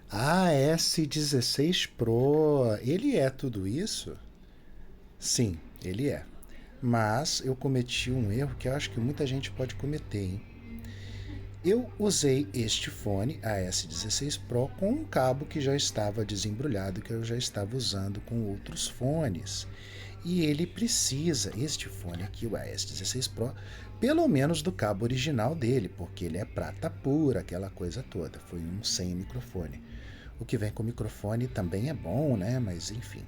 Ah, S16 Pro, ele é tudo isso? Sim, ele é. Mas eu cometi um erro que eu acho que muita gente pode cometer, hein? Eu usei este fone, a S16 Pro, com um cabo que já estava desembrulhado, que eu já estava usando com outros fones. E ele precisa, este fone aqui, o AS16 Pro, pelo menos do cabo original dele, porque ele é prata pura, aquela coisa toda. Foi um sem microfone. O que vem com microfone também é bom, né? Mas enfim.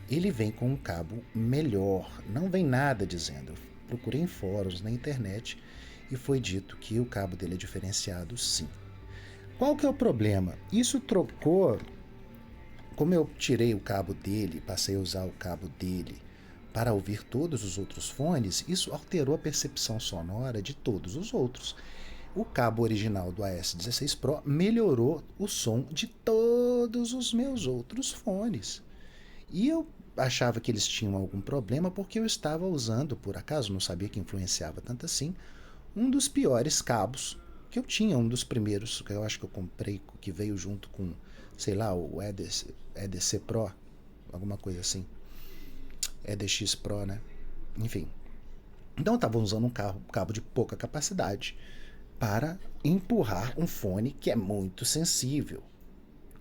Ele vem com um cabo melhor. Não vem nada dizendo. Eu procurei em fóruns na internet e foi dito que o cabo dele é diferenciado, sim. Qual que é o problema? Isso trocou. Como eu tirei o cabo dele, passei a usar o cabo dele para ouvir todos os outros fones, isso alterou a percepção sonora de todos os outros. O cabo original do AS16 Pro melhorou o som de todos os meus outros fones. E eu achava que eles tinham algum problema porque eu estava usando, por acaso, não sabia que influenciava tanto assim, um dos piores cabos que eu tinha, um dos primeiros que eu acho que eu comprei, que veio junto com, sei lá, o EDC Pro, alguma coisa assim. EDX Pro, né? Enfim. Então eu estava usando um cabo de pouca capacidade para empurrar um fone que é muito sensível.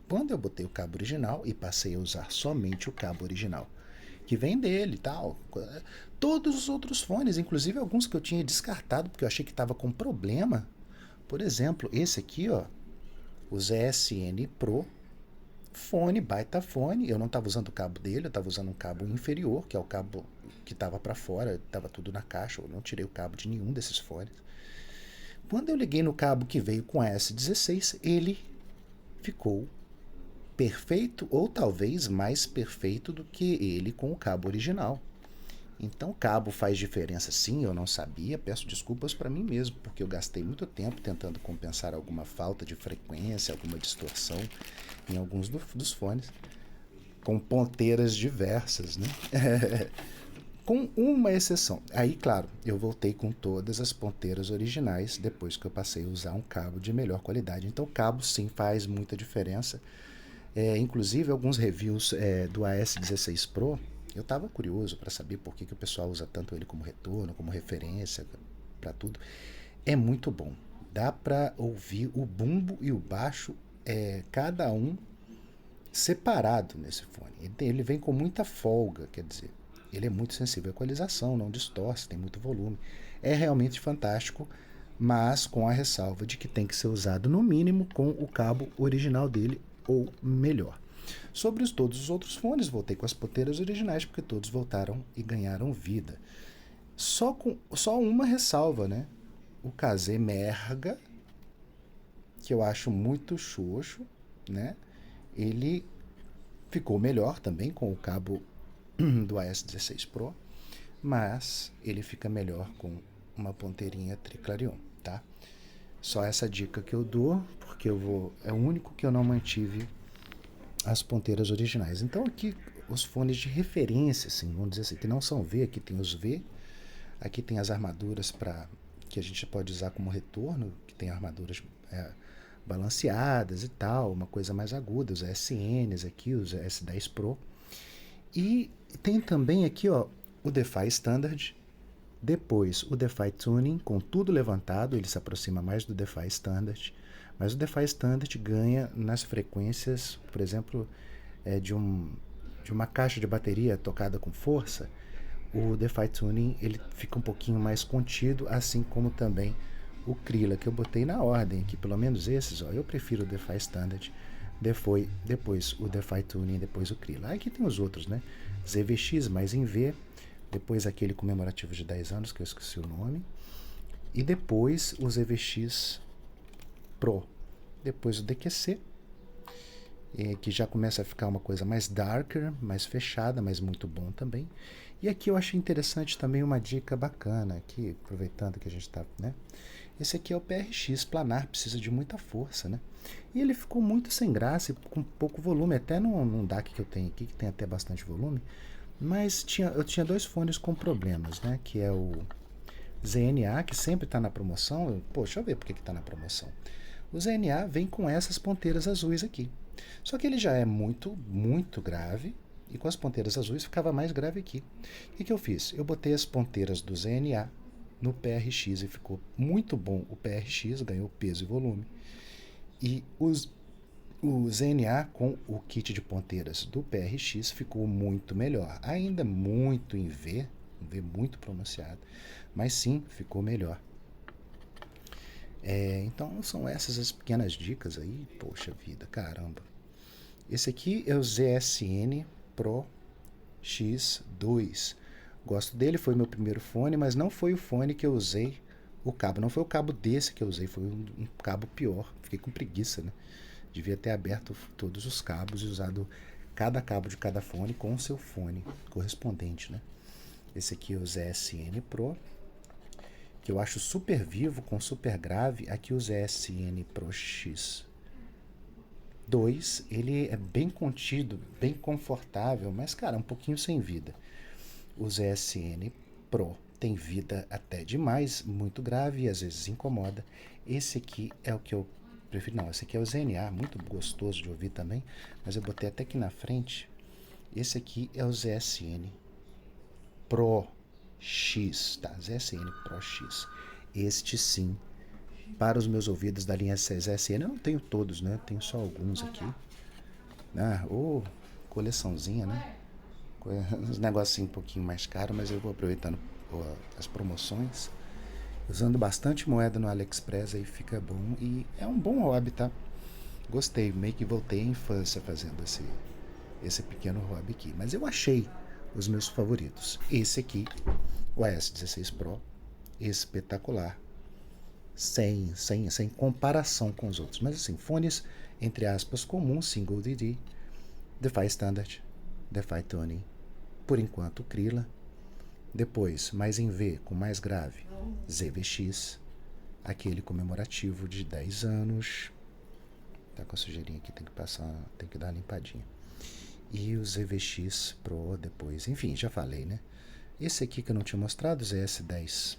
Quando eu botei o cabo original e passei a usar somente o cabo original, que vem dele e tal, todos os outros fones, inclusive alguns que eu tinha descartado porque eu achei que estava com problema. Por exemplo, esse aqui, ó, o ZSN Pro, fone, baita fone. Eu não estava usando o cabo dele, eu estava usando um cabo inferior, que é o cabo que estava para fora, estava tudo na caixa, eu não tirei o cabo de nenhum desses fones. Quando eu liguei no cabo que veio com a S16, ele ficou perfeito ou talvez mais perfeito do que ele com o cabo original. Então, o cabo faz diferença sim, eu não sabia, peço desculpas para mim mesmo, porque eu gastei muito tempo tentando compensar alguma falta de frequência, alguma distorção em alguns dos fones, com ponteiras diversas, né? Com uma exceção. Aí, claro, eu voltei com todas as ponteiras originais depois que eu passei a usar um cabo de melhor qualidade. Então, o cabo sim faz muita diferença. Inclusive, alguns reviews do AS16 Pro, eu estava curioso para saber por que o pessoal usa tanto ele como retorno, como referência, para tudo. É muito bom. Dá para ouvir o bumbo e o baixo, cada um separado nesse fone. Ele vem com muita folga, quer dizer, ele é muito sensível à equalização, não distorce, tem muito volume. É realmente fantástico, mas com a ressalva de que tem que ser usado no mínimo com o cabo original dele ou melhor. Sobre todos os outros fones, voltei com as ponteiras originais porque todos voltaram e ganharam vida. Só uma ressalva, né? O KZ Merga, que eu acho muito xoxo, né? Ele ficou melhor também com o cabo do AS16 Pro, mas ele fica melhor com uma ponteirinha Triclarion, tá? Só essa dica que eu dou, porque é o único que eu não mantive as ponteiras originais. Então aqui os fones de referência, assim, vamos dizer assim, que não são V, aqui tem os V, aqui tem as armaduras para que a gente pode usar como retorno, que tem armaduras balanceadas e tal, uma coisa mais aguda, os SNs aqui, os S10 Pro. E tem também aqui, ó, o DeFi Standard, depois o DeFi Tuning, com tudo levantado, ele se aproxima mais do DeFi Standard, mas o DeFi Standard ganha nas frequências, por exemplo, de uma caixa de bateria tocada com força. O DeFi Tuning ele fica um pouquinho mais contido, assim como também o Krilla, que eu botei na ordem aqui, pelo menos esses, ó, eu prefiro o DeFi Standard, depois o DeFi Tuning, depois o Krilla. Aqui tem os outros, né? ZVX mais em V, depois aquele comemorativo de 10 anos, que eu esqueci o nome, e depois o ZVX Pro, depois o DQC, que já começa a ficar uma coisa mais darker, mais fechada, mas muito bom também. E aqui eu achei interessante também uma dica bacana, aqui, aproveitando que a gente está, né? Esse aqui é o PRX planar, precisa de muita força, né? E ele ficou muito sem graça e com pouco volume, até num DAC que eu tenho aqui, que tem até bastante volume, mas eu tinha dois fones com problemas, né? Que é o ZNA, que sempre está na promoção. Deixa eu ver por que está na promoção. O ZNA vem com essas ponteiras azuis aqui. Só que ele já é muito, muito grave, e com as ponteiras azuis ficava mais grave aqui. O que eu fiz? Eu botei as ponteiras do ZNA no PRX e ficou muito bom. O PRX ganhou peso e volume. E o ZNA com o kit de ponteiras do PRX ficou muito melhor. Ainda muito em V, um V muito pronunciado, mas sim, ficou melhor. Então são essas as pequenas dicas aí. Poxa vida, caramba. Esse aqui é o ZSN Pro X2. Gosto dele, foi meu primeiro fone, mas não foi o fone que eu usei o cabo. Não foi o cabo desse que eu usei, foi um cabo pior. Fiquei com preguiça, né? Devia ter aberto todos os cabos e usado cada cabo de cada fone com o seu fone correspondente, né? Esse aqui é o ZSN Pro, que eu acho super vivo com super grave. Aqui o ZSN Pro X2, ele é bem contido, bem confortável, mas, cara, um pouquinho sem vida. O ZSN Pro tem vida até demais, muito grave e às vezes incomoda. Esse aqui é o que eu prefiro. Não, esse aqui é o ZNA, muito gostoso de ouvir também, mas eu botei até aqui na frente. Esse aqui é o ZSN Pro X, tá? ZSN Pro X. Este sim, para os meus ouvidos da linha ZSN, eu não tenho todos, né? Tenho só alguns aqui. Coleçãozinha, né? Uns negocinhos um pouquinho mais caros, mas eu vou aproveitando as promoções. Usando bastante moeda no AliExpress, aí fica bom. E é um bom hobby, tá? Gostei, meio que voltei à infância fazendo esse pequeno hobby aqui. Mas eu achei os meus favoritos. Esse aqui, o AS16 Pro, espetacular. Sem comparação com os outros. Mas assim, fones, entre aspas, comuns, single DD, DeFi Standard, DeFi Tuning, por enquanto Krila. Depois, mais em V, com mais grave, ZVX, aquele comemorativo de 10 anos. Tá com a sujeirinha aqui, tem que dar uma limpadinha. E o ZVX Pro depois, enfim, já falei, né? Esse aqui que eu não tinha mostrado, o ZS10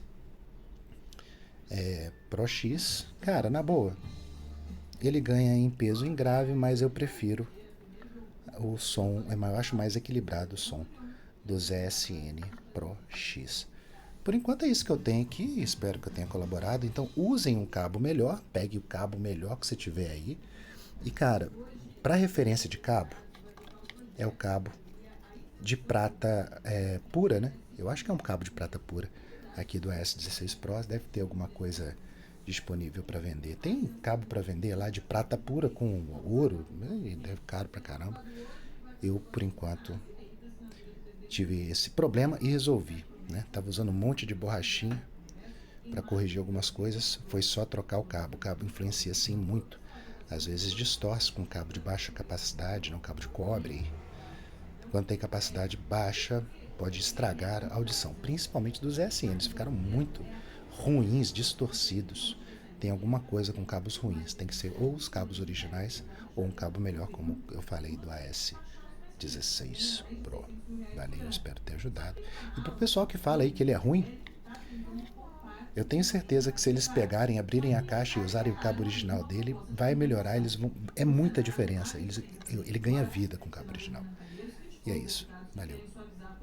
Pro X, cara, na boa, ele ganha em peso em grave, mas eu prefiro o som, eu acho mais equilibrado o som do ZSN Pro X. Por enquanto é isso que eu tenho aqui, espero que eu tenha colaborado. Então usem um cabo melhor, pegue o cabo melhor que você tiver aí. E cara, para referência de cabo, é o cabo de prata pura, né? Eu acho que é um cabo de prata pura aqui do AS16 Pro, deve ter alguma coisa disponível para vender. Tem cabo para vender lá de prata pura com ouro, deve caro pra caramba. Eu, por enquanto, tive esse problema e resolvi, né? Tava usando um monte de borrachinha para corrigir algumas coisas, foi só trocar o cabo. O cabo influencia sim muito. Às vezes distorce com cabo de baixa capacidade, não cabo de cobre. Quando tem capacidade baixa, pode estragar a audição, principalmente dos ESN. Eles ficaram muito ruins, distorcidos. Tem alguma coisa com cabos ruins. Tem que ser ou os cabos originais ou um cabo melhor, como eu falei do AS16 Pro. Valeu, espero ter ajudado. E pro pessoal que fala aí que ele é ruim, eu tenho certeza que se eles pegarem, abrirem a caixa e usarem o cabo original dele, vai melhorar. É muita diferença. Ele ganha vida com o cabo original. E é isso. Valeu.